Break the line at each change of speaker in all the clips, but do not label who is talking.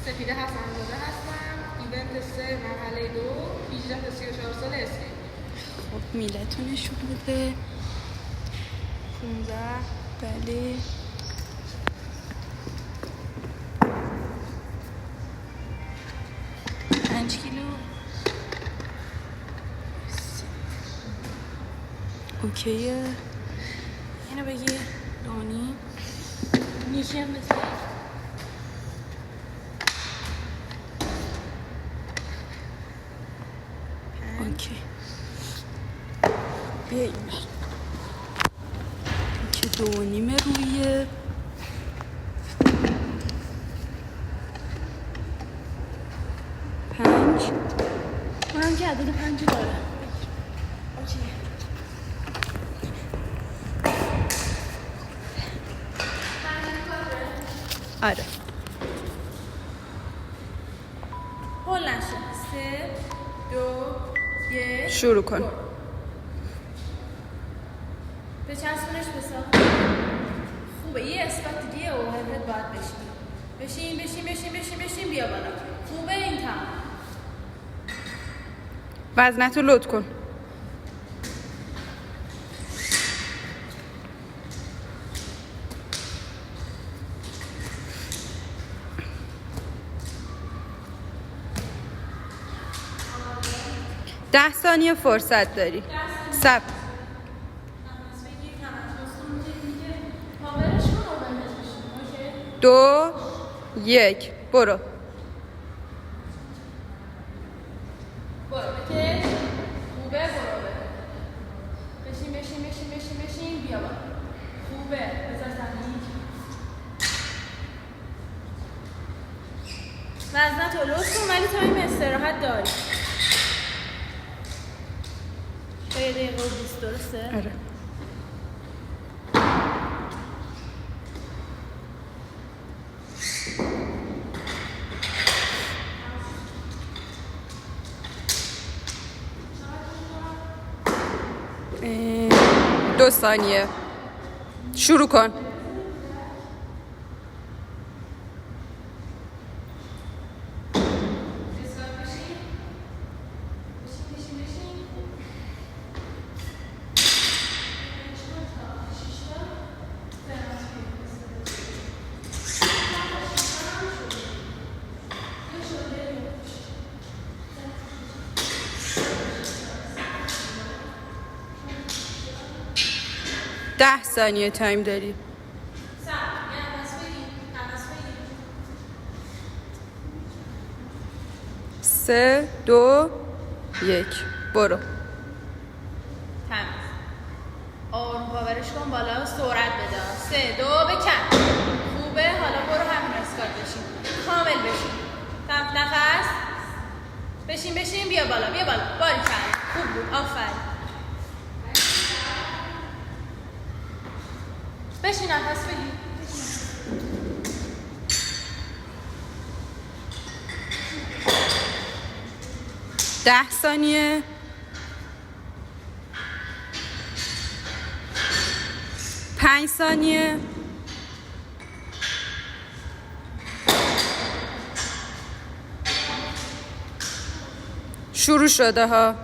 سپیده حسن‌زاده هستم. ایونت 3 مرحله 2 18 تا 34 سال اسکی.
خب میلتون نشون بده.
15
بله 5 کیلو. اوکیه. اینو بگی دونی نیشی هم بزن. اوکی بیا این بر که 2.5 روی 5. اونم که عدد 5 داره. اوکی آره
بلند شو. 3 2 1
شروع کن.
به چسبونش به ساخت. خوبه یه اسکات دیگه اوورهد باید بشین بیا بالا. خوبه این تمام.
وزنتو لود کن. ده ثانیه فرصت داری. صبر. 2 1 برو.
بکش. خوبه برو. بشین بیا بالا. خوبه بذار زمین. وزنتو لود کن ولی تایم استراحت داری. تا 1 دقیقه و 20 درسته؟
آره دو ثانیه شروع کن. ده ثانیه تایم داری. 3 2 1 برو.
تمام. آروم پاورش کن بالا و سرعت بده. 3 2 بکن. خوبه حالا برو همین اسکات بشین. کامل بشین. نفس. بشین بیا بالا. باری کن. خوب بود. آفرین. بشین نفس بگیر.
10 ثانیه. 5 ثانیه. شروع شده ها.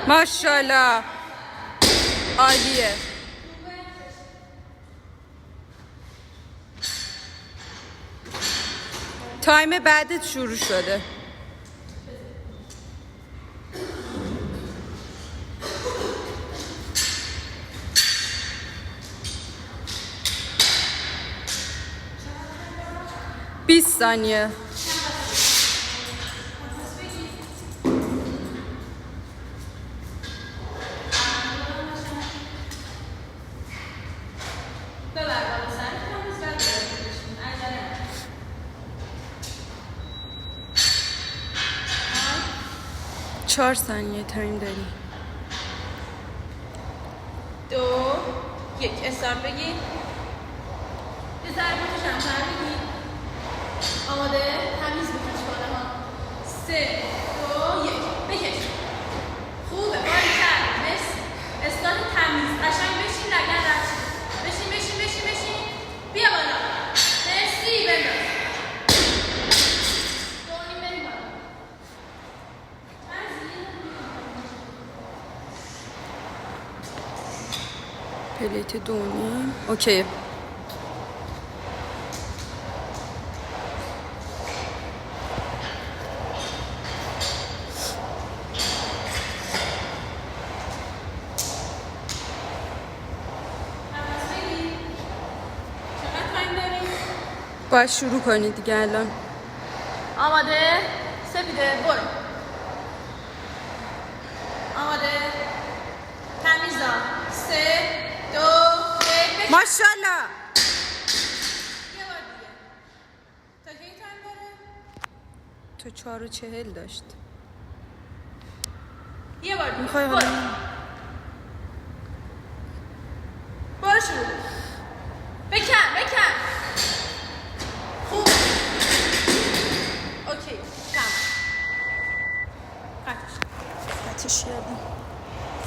ماشاءالله عالیه. تایم بعدت شروع شده. بیست ثانیه. 4 ثانیه تایم داری.
2 1 استارت بگیر. یه ضربه تو کمتر بگیر. آماده؟ تمیز بکش بالا ها. 3 2 1 بکش. خوبه باریکلا. مرسی. استارت تمیز قشنگ بشین لگن رد شید. بشین بشین بشین بشین. بیا بالا. مرسی بنداز. دونی بریم بالا.
پلیت 2.5 اوکی. باید شروع کنید دیگه الان.
آماده؟ سپیده برو. آماده؟ تمیزا. 3 2 1
ماشاءالله.
یه بار دیگه. تا کی تایم داره؟
تو 4:40 داشت.
یه بار دیگه.
میخوای
برو.
حالا